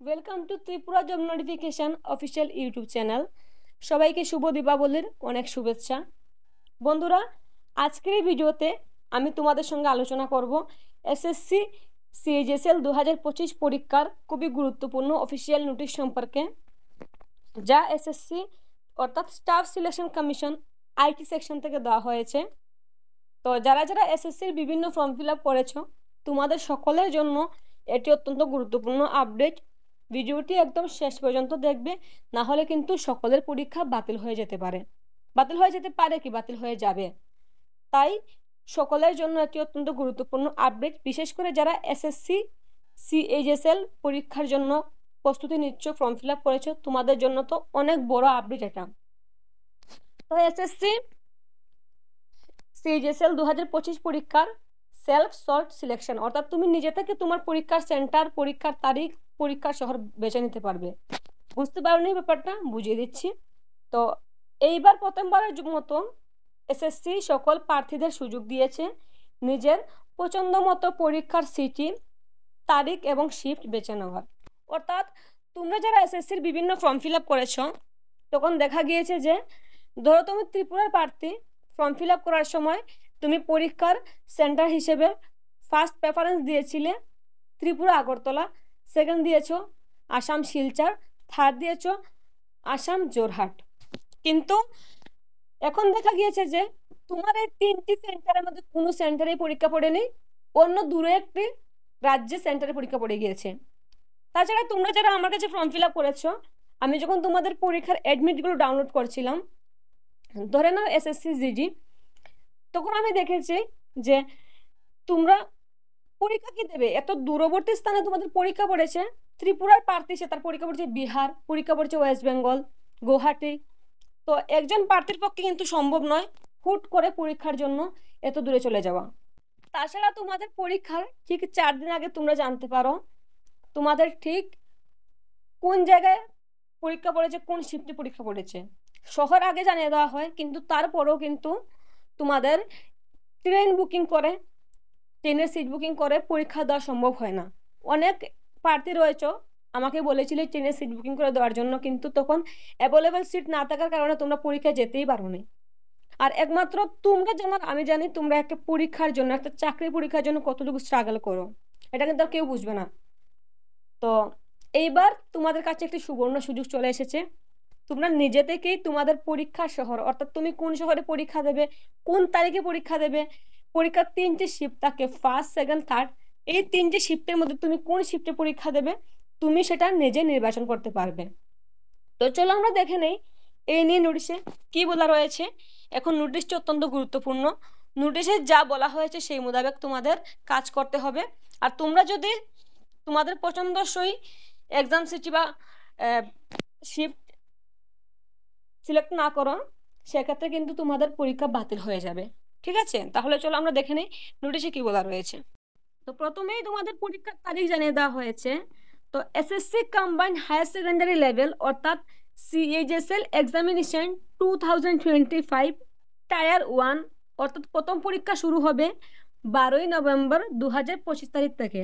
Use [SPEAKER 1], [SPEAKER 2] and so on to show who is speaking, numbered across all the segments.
[SPEAKER 1] Welcome to Tripura job notification official YouTube channel. সবাইকে শুভ দীপাবলির অনেক শুভেচ্ছা। বন্ধুরা, আজকের এই ভিডিওতে আমি তোমাদের সঙ্গে আলোচনা করব এসএসসি সিএইচএসএল 2025 পরীক্ষার খুবই গুরুত্বপূর্ণ অফিসিয়াল নোটিশ সম্পর্কে, যা এসএসসি অর্থাৎ staff selection commission IT section থেকে দেওয়া হয়েছে। তো যারা যারা এসএসসির বিভিন্ন ফর্ম ফিল আপ করেছো, তোমাদের সকলের জন্য এটি অত্যন্ত গুরুত্বপূর্ণ আপডেট। ভিডিওটি একদম শেষ পর্যন্ত দেখবে, না হলে কিন্তু সকলের পরীক্ষা বাতিল হয়ে যেতে পারে। বাতিল হয়ে যাবে। তাই সকলের জন্য এটি অত্যন্ত গুরুত্বপূর্ণ আপডেট, বিশেষ করে যারা এসএসসি সিএইচএসএল পরীক্ষার জন্য প্রস্তুতি নিচ্ছ, ফর্ম ফিল আপ করেছো, তোমাদের জন্য তো অনেক বড় আপডেট এটা। তো এসএসসি সিএইচএসএল 2025 পরীক্ষার সেলফ সর্ট সিলেকশন, অর্থাৎ তুমি নিজে থেকে তোমার পরীক্ষার সেন্টার, পরীক্ষার তারিখ, পরীক্ষার শহর বেছে নিতে পারবে। বুঝতে পারোনি ব্যাপারটা? বুঝিয়ে দিচ্ছি। তো এইবার প্রথমবারের মতো এসএসসি সকল প্রার্থীদের সুযোগ দিয়েছে নিজের পছন্দ মতো পরীক্ষার সিটি, তারিখ এবং শিফট বেছে নেওয়ার। অর্থাৎ তোমরা যারা এসএসসির বিভিন্ন ফর্ম ফিল আপ করেছো, তখন দেখা গিয়েছে যে ধরো তুমি ত্রিপুরার প্রার্থী, ফর্ম ফিল আপ করার সময় তুমি পরীক্ষার সেন্টার হিসেবে ফার্স্ট প্রেফারেন্স দিয়েছিলে ত্রিপুরা আগরতলা, সেকেন্ড দিয়েছো আসাম শিলচর, থার্ড দিয়েছো আসাম জোরহাট। কিন্তু এখন দেখা গিয়েছে যে তোমার এই তিনটি সেন্টারের মধ্যে কোনো সেন্টারে পরীক্ষা পড়েনি, অন্য দূরে একটি রাজ্যে সেন্টারে পরীক্ষা পড়ে গিয়েছে। তাছাড়া তোমরা যারা আমার কাছে ফর্ম ফিল আপ করেছো, আমি যখন তোমাদের পরীক্ষার অ্যাডমিটগুলো ডাউনলোড করছিলাম, ধরে নাও এসএসসি জিডি, তখন আমি দেখেছি যে তোমরা পরীক্ষা কি দেবে, এত দূরবর্তী স্থানে তোমাদের পরীক্ষা পড়েছে। ত্রিপুরার প্রার্থী, সে তার পরীক্ষা পড়েছে বিহার, পরীক্ষা পড়েছে ওয়েস্ট বেঙ্গল, গুয়াহাটি। তো একজন প্রার্থীর পক্ষে কিন্তু সম্ভব নয় হুট করে পরীক্ষার জন্য এত দূরে চলে যাওয়া। তাছাড়া তোমাদের পরীক্ষার ঠিক 4 দিন আগে তোমরা জানতে পারো তোমাদের ঠিক কোন জায়গায় পরীক্ষা পড়েছে, কোন শিফটে পরীক্ষা পড়েছে। শহর আগে জানিয়ে দেওয়া হয়, কিন্তু তারপরেও কিন্তু তোমাদের ট্রেন বুকিং করে, ট্রেনের সিট বুকিং করে পরীক্ষা দেওয়া সম্ভব হয় না। অনেক প্রার্থী রয়েছে আমাকে বলেছিলে ট্রেনের সিট বুকিং করে দেওয়ার জন্য, কিন্তু তখন অ্যাভেলেবেল সিট না থাকার কারণে তোমরা পরীক্ষা যেতেই পারোনি। আর একমাত্র তোমরা যেমন, আমি জানি তোমরা একটা পরীক্ষার জন্য, একটা চাকরি পরীক্ষার জন্য কতটুকু স্ট্রাগল করো, এটা কিন্তু আর কেউ বুঝবে না। তো এইবার তোমাদের কাছে একটি সুবর্ণ সুযোগ চলে এসেছে। তোমরা নিজে থেকেই তোমাদের পরীক্ষার শহর, অর্থাৎ তুমি কোন শহরে পরীক্ষা দেবে, কোন তারিখে পরীক্ষা দেবে, পরীক্ষার 3টি শিফট থাকে, ফার্স্ট সেকেন্ড থার্ড, এই 3টি শিফটের মধ্যে তুমি কোন শিফটে পরীক্ষা দেবে, তুমি সেটা নিজে নির্বাচন করতে পারবে। তো চলো আমরা দেখে নেই এই নিয়ে নোটিশে কি বলা রয়েছে। এখন নোটিশটি অত্যন্ত গুরুত্বপূর্ণ। নোটিশে যা বলা হয়েছে সেই মোতাবেক তোমাদের কাজ করতে হবে। আর তোমরা যদি তোমাদের পছন্দসই এক্সাম সিটি বা শিফট সিলেক্ট না করো, সেক্ষেত্রে কিন্তু তোমাদের পরীক্ষা বাতিল হয়ে যাবে। ঠিক আছে, তাহলে চলো আমরা দেখে নিই নোটিশে কি বলা রয়েছে। তো প্রথমেই তোমাদের পরীক্ষার তারিখ জানিয়ে দেওয়া হয়েছে। তো SSC combined higher secondary level অর্থাৎ সিএইচএসএল এক্সামিনেশন 2025 টায়ার 1, অর্থাৎ প্রথম পরীক্ষা শুরু হবে 12ই নভেম্বর 2025 তারিখ থেকে।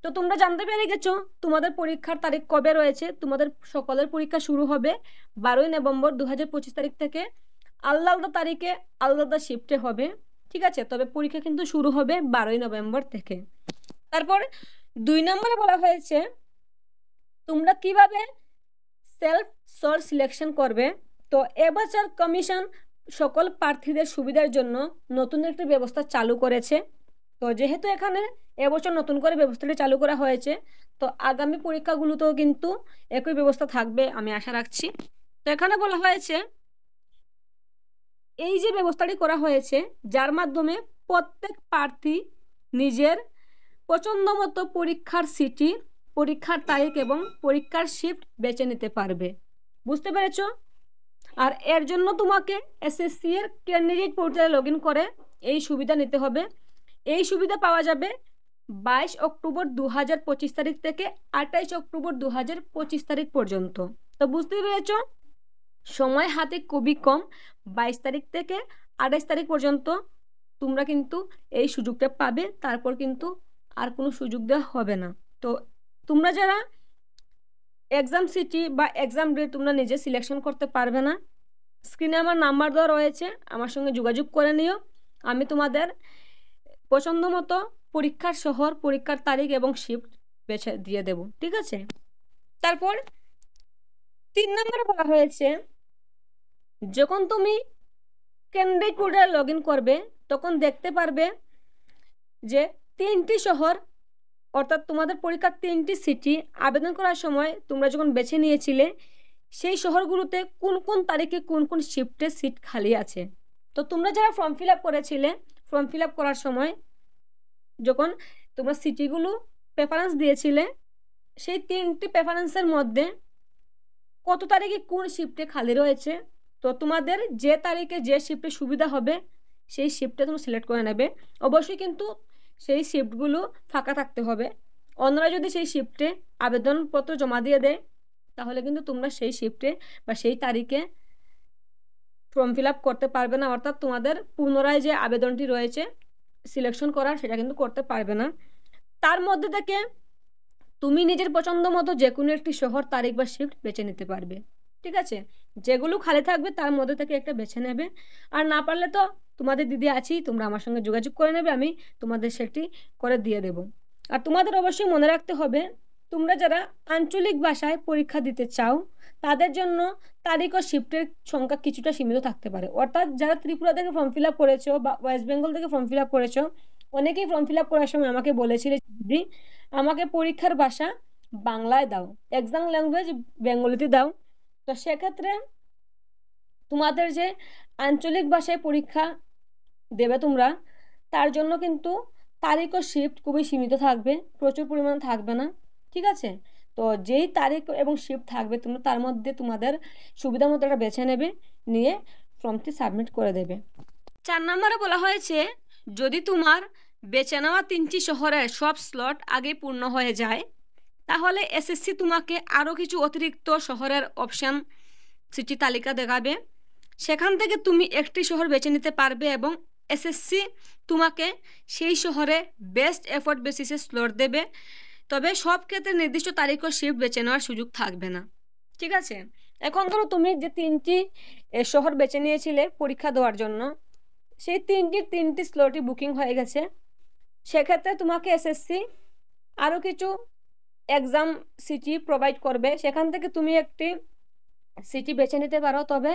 [SPEAKER 1] তো তোমরা জানতে পেরে গেছো তোমাদের পরীক্ষার তারিখ কবে রয়েছে। তোমাদের সকলের পরীক্ষা শুরু হবে 12ই নভেম্বর 2025 তারিখ থেকে। আলাদা আলাদা তারিখে আলাদা শিফটে হবে, ঠিক আছে। তবে পরীক্ষা কিন্তু শুরু হবে 12ই নভেম্বর থেকে। তারপর 2 নম্বরে বলা হয়েছে তোমরা কিভাবে সেলফ সর্ট সিলেকশন করবে। তো এবছর কমিশন সকল প্রার্থীদের সুবিধার জন্য নতুন একটি ব্যবস্থা চালু করেছে। তো যেহেতু এখানে এবছর নতুন করে ব্যবস্থাটি চালু করা হয়েছে, তো আগামী পরীক্ষাগুলোতেও কিন্তু একই ব্যবস্থা থাকবে আমি আশা রাখছি। তো এখানে বলা হয়েছে এই যে ব্যবস্থাটি করা হয়েছে, যার মাধ্যমে প্রত্যেক প্রার্থী নিজের পছন্দ মতো পরীক্ষার সিটি, পরীক্ষার তারিখ এবং পরীক্ষার শিফট বেছে নিতে পারবে। বুঝতে পেরেছ? আর এর জন্য তোমাকে এসএসসি এর ক্যান্ডিডেট পোর্টালে লগ ইন করে এই সুবিধা নিতে হবে। এই সুবিধা পাওয়া যাবে 22 অক্টোবর 2025 তারিখ থেকে 28 অক্টোবর 2025 তারিখ পর্যন্ত। তো বুঝতে পেরেছ, সময় হাতে খুবই কম। 22 তারিখ থেকে 28 তারিখ পর্যন্ত তোমরা কিন্তু এই সুযোগটা পাবে, তারপর কিন্তু আর কোনো সুযোগ দেওয়া হবে না। তো তোমরা যারা এক্সাম সিটি বা এক্সাম ডেট তোমরা নিজে সিলেকশন করতে পারবে না। স্ক্রিনে আমার নাম্বার দেওয়া রয়েছে, আমার সঙ্গে যোগাযোগ করে নিও। আমি তোমাদের পছন্দ মতো পরীক্ষার শহর, পরীক্ষার তারিখ এবং শিফট বেছে দিয়ে দেব, ঠিক আছে। তারপর 3 নম্বরে বলা হয়েছে, যখন তুমি ক্যান্ডিডেট পোর্টালে লগ ইন করবে তখন দেখতে পারবে যে 3টি শহর, অর্থাৎ তোমাদের পরীক্ষার 3টি সিটি আবেদন করার সময় তোমরা যখন বেছে নিয়েছিলে সেই শহরগুলোতে কোন কোন তারিখে কোন কোন শিফটে সিট খালি আছে। তো তোমরা যারা ফর্ম ফিল আপ করেছিলে, ফর্ম ফিল আপ করার সময় যখন তোমরা সিটিগুলো প্রেফারেন্স দিয়েছিলে, সেই 3টি প্রেফারেন্সের মধ্যে কত তারিখে কোন শিফটে খালি রয়েছে, তো তোমাদের যে তারিখে যে শিফটে সুবিধা হবে সেই শিফটে তুমি সিলেক্ট করে নেবে। অবশ্যই কিন্তু সেই শিফটগুলো ফাঁকা থাকতে হবে। অন্যরা যদি সেই শিফটে আবেদনপত্র জমা দিয়ে দেয় তাহলে কিন্তু তোমরা সেই শিফটে বা সেই তারিখে ফর্ম ফিল আপ করতে পারবে না, অর্থাৎ তোমাদের পুনরায় যে আবেদনটি রয়েছে সিলেকশন করার সেটা কিন্তু করতে পারবে না। তার মধ্যে থেকে তুমি নিজের পছন্দ মতো যে কোনো একটি শহর, তারিখ বা শিফট বেছে নিতে পারবে, ঠিক আছে। যেগুলো খালি থাকবে তার মধ্যে থেকে একটা বেছে নেবে। আর না পারলে তো তোমাদের দিদি আছেই, তোমরা আমার সঙ্গে যোগাযোগ করে নেবে, আমি তোমাদের সেটি করে দিয়ে দেব। আর তোমাদের অবশ্যই মনে রাখতে হবে, তোমরা যারা আঞ্চলিক ভাষায় পরীক্ষা দিতে চাও তাদের জন্য তারিখ ও শিফটের সংখ্যা কিছুটা সীমিত থাকতে পারে। অর্থাৎ যারা ত্রিপুরা থেকে ফর্ম ফিল আপ করেছো বা ওয়েস্ট বেঙ্গল থেকে ফর্ম ফিল আপ করেছো, অনেকেই ফর্ম ফিল আপ করার সময় আমাকে বলেছিলে দিদি আমাকে পরীক্ষার ভাষা বাংলায় দাও, এক্সাম ল্যাঙ্গুয়েজ বেঙ্গলিতে দাও। তো সেক্ষেত্রে তোমাদের যে আঞ্চলিক ভাষায় পরীক্ষা দেবে তোমরা, তার জন্য কিন্তু তারিখ ও শিফট খুবই সীমিত থাকবে, প্রচুর পরিমাণ থাকবে না, ঠিক আছে। তো যেই তারিখ এবং শিফট থাকবে তোমরা তার মধ্যে তোমাদের সুবিধা মতো একটা বেছে নেবে, নিয়ে ফর্মটি সাবমিট করে দেবে। 4 নম্বরে বলা হয়েছে, যদি তোমার বেছে নেওয়া 3টি শহরের সব স্লট আগে পূর্ণ হয়ে যায় তাহলে এসএসসি তোমাকে আরও কিছু অতিরিক্ত শহরের অপশান সিটি তালিকা দেখাবে। সেখান থেকে তুমি একটি শহর বেছে নিতে পারবে এবং এসএসসি তোমাকে সেই শহরে বেস্ট এফোর্ট বেসিসে স্লট দেবে। তবে সব ক্ষেত্রে নির্দিষ্ট তারিখ ও শিফট বেছে নেওয়ার সুযোগ থাকবে না, ঠিক আছে। এখন ধরো তুমি যে 3টি শহর বেছে নিয়েছিলে পরীক্ষা দেওয়ার জন্য, সেই 3টি স্লটই বুকিং হয়ে গেছে। সেক্ষেত্রে তোমাকে এসএসসি আরও কিছু এক্সাম সিটি প্রোভাইড করবে, সেখান থেকে তুমি একটি সিটি বেছে নিতে পারো। তবে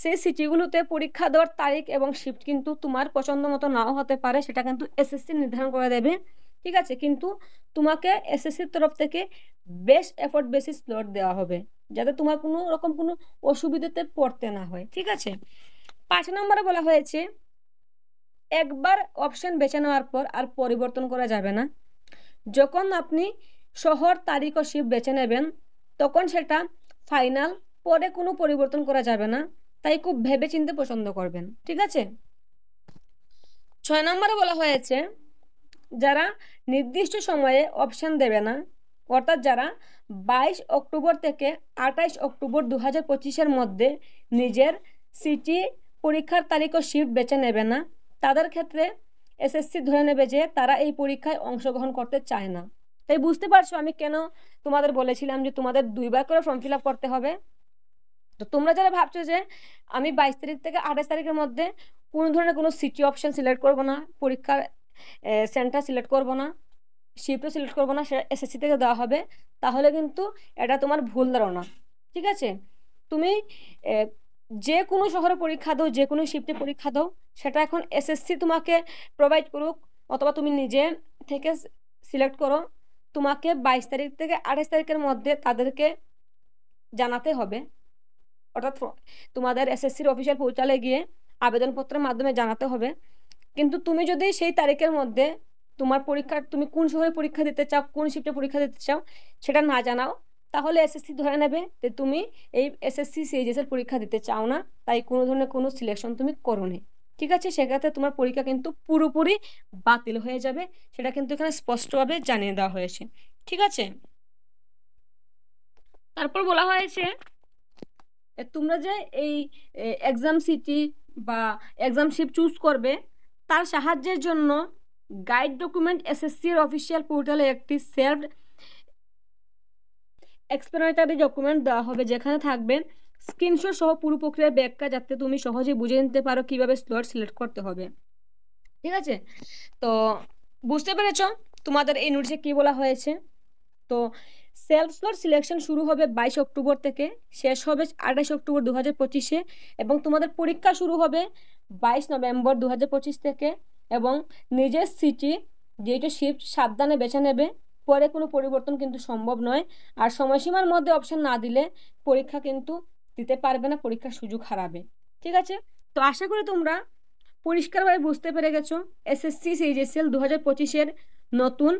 [SPEAKER 1] সেই সিটিগুলোতে পরীক্ষা দেওয়ার তারিখ এবং শিফট কিন্তু তোমার পছন্দ মতো নাও হতে পারে, সেটা কিন্তু এসএসসি নির্ধারণ করে দেবে, ঠিক আছে। কিন্তু তোমাকে এসএসসির তরফ থেকে বেস্ট এফোর্ট বেসিস স্লট দেওয়া হবে, যাতে তোমার কোনো রকম কোনো অসুবিধাতে পড়তে না হয়, ঠিক আছে। 5 নম্বরে বলা হয়েছে, একবার অপশন বেছে নেওয়ার পর আর পরিবর্তন করা যাবে না। যখন আপনি শহর, তারিখ ও শিফট বেছে নেবেন তখন সেটা ফাইনাল, পরে কোনো পরিবর্তন করা যাবে না, তাই খুব ভেবে চিন্তে পছন্দ করবেন, ঠিক আছে। 6 নম্বরে বলা হয়েছে, যারা নির্দিষ্ট সময়ে অপশন দেবে না, অর্থাৎ যারা 22 অক্টোবর থেকে 28 অক্টোবর 2025-এর মধ্যে নিজের সিটি পরীক্ষার তারিখ ও শিফট বেছে নেবে না, তাদের ক্ষেত্রে এসএসসি ধরে নেবে যে তারা এই পরীক্ষায় অংশগ্রহণ করতে চায় না। তাই বুঝতে পারছো আমি কেন তোমাদের বলেছিলাম যে তোমাদের 2বার করে ফর্ম ফিল আপ করতে হবে। তো তোমরা যারা ভাবছো যে আমি 22 তারিখ থেকে 28 তারিখের মধ্যে কোনো ধরনের কোনো সিটি অপশন সিলেক্ট করব না, পরীক্ষার সেন্টার সিলেক্ট করব না, শিফটও সিলেক্ট করবো না, সেটা এসএসসি থেকে দেওয়া হবে, তাহলে কিন্তু এটা তোমার ভুল ধারণা, ঠিক আছে। তুমি যে কোনো শহরে পরীক্ষা দাও, যে কোনো শিফটে পরীক্ষা দাও, সেটা এখন এসএসসি তোমাকে প্রোভাইড করুক অথবা তুমি নিজে থেকে সিলেক্ট করো, তোমাকে 22 তারিখ থেকে 28 তারিখের মধ্যে তাদেরকে জানাতে হবে, অর্থাৎ তোমাদের এসএসসির অফিসিয়াল পোর্টালে গিয়ে আবেদনপত্রের মাধ্যমে জানাতে হবে। কিন্তু তুমি যদি সেই তারিখের মধ্যে তোমার পরীক্ষা, তুমি কোন শহরে পরীক্ষা দিতে চাও, কোন শিফটে পরীক্ষা দিতে চাও সেটা না জানাও, তাহলে এসএসসি ধরে নেবে যে তুমি এই এসএসসি সিএইচএস পরীক্ষা দিতে চাও না, তাই কোনো ধরনের কোনো সিলেকশন তুমি করোনি, ঠিক আছে। সেক্ষেত্রে তোমার পরীক্ষা কিন্তু পুরোপুরি বাতিল হয়ে যাবে, সেটা কিন্তু এখানে স্পষ্টভাবে জানিয়ে দেওয়া হয়েছে, ঠিক আছে। তারপর বলা হয়েছে, তোমরা যে এই এক্সাম সিটি বা এক্সাম শিফট চুজ করবে তার সাহায্যের জন্য গাইড ডকুমেন্ট এসএসসির অফিসিয়াল পোর্টালে একটি সেভড এক্সপ্লেনেটরি ডকুমেন্ট দেওয়া হবে, যেখানে থাকবে স্ক্রিনশট সহ পুরো প্রক্রিয়ার ব্যাখ্যা, যাতে তুমি সহজে বুঝে নিতে পারো কিভাবে স্লট সিলেক্ট করতে হবে। ঠিক আছে, তো বুঝতে পেরেছো তোমাদের এই নোটিশে কি বলা হয়েছে? তো সেলফ স্লট সিলেকশন শুরু হবে 22 অক্টোবর থেকে, শেষ হবে 28 অক্টোবর 2025-এ, এবং তোমাদের পরীক্ষা শুরু হবে 22 নভেম্বর 2025 থেকে। এবং নিজের সিটি যেটা শিফট সাবধানে বেছে নেবে, পরে কোনো পরিবর্তন কিন্তু সম্ভব নয়। আর সময়সীমার মধ্যে অপশন না দিলে পরীক্ষা কিন্তু দিতে পারবে না, পরীক্ষার সুযোগ হারাবে। ঠিক আছে, তো আশা করি তোমরা পরিষ্কারভাবে বুঝতে পেরে গেছো এসএসসি সিজিএসএল 2025-এর নতুন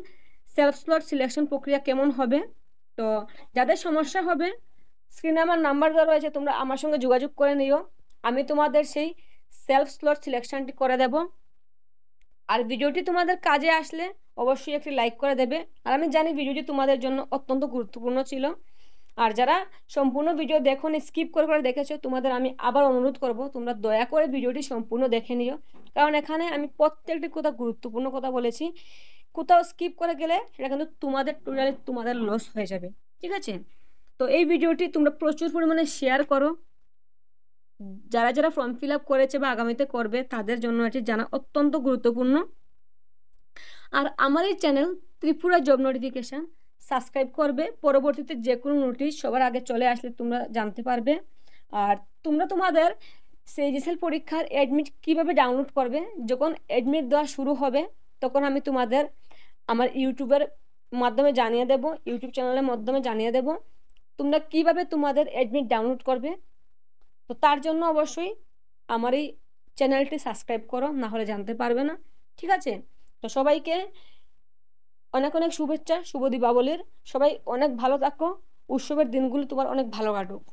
[SPEAKER 1] সেলফ স্লট সিলেকশন প্রক্রিয়া কেমন হবে। তো যাদের সমস্যা হবে, স্ক্রিনে আমার নাম্বার দেওয়া রয়েছে, তোমরা আমার সঙ্গে যোগাযোগ করে নিও, আমি তোমাদের সেই সেলফ স্লট সিলেকশনটি করে দেব। আর ভিডিওটি তোমাদের কাজে আসলে অবশ্যই একটি লাইক করে দেবে। আর আমি জানি ভিডিওটি তোমাদের জন্য অত্যন্ত গুরুত্বপূর্ণ ছিল। আর যারা সম্পূর্ণ ভিডিও দেখোনি, স্কিপ করে করে দেখেছো, তোমাদের আমি আবার অনুরোধ করব তোমরা দয়া করে ভিডিওটি সম্পূর্ণ দেখে নিও, কারণ এখানে আমি প্রত্যেকটি কথা গুরুত্বপূর্ণ কথা বলেছি। কোথাও স্কিপ করে গেলে সেটা কিন্তু তোমাদের টোটালি তোমাদের লস হয়ে যাবে। ঠিক আছে, তো এই ভিডিওটি তোমরা প্রচুর পরিমাণে শেয়ার করো। যারা যারা ফর্ম ফিল আপ করেছে বা আগামীতে করবে, তাদের জন্য এটি জানা অত্যন্ত গুরুত্বপূর্ণ। আর আমার এই channel Tripura job notification subscribe করবে, পরবর্তীতে যে কোনো নোটিশ সবার আগে চলে আসলে তোমরা জানতে পারবে। আর তোমরা তোমাদের সিজিএসএল পরীক্ষার অ্যাডমিট কিভাবে ডাউনলোড করবে, যখন অ্যাডমিট দেওয়া শুরু হবে তখন আমি তোমাদের আমার ইউটিউবের মাধ্যমে জানিয়ে দেব, ইউটিউব চ্যানেলের মাধ্যমে জানিয়ে দেব তোমরা কিভাবে তোমাদের অ্যাডমিট ডাউনলোড করবে। তো তার জন্য অবশ্যই আমার এই চ্যানেলটি সাবস্ক্রাইব করো, না হলে জানতে পারবে না। ঠিক আছে, তো সবাইকে অনেক অনেক শুভেচ্ছা, শুভ দীপাবলির। সবাই অনেক ভালো থাকো, উৎসবের দিনগুলো তোমার অনেক ভালো কাটুক।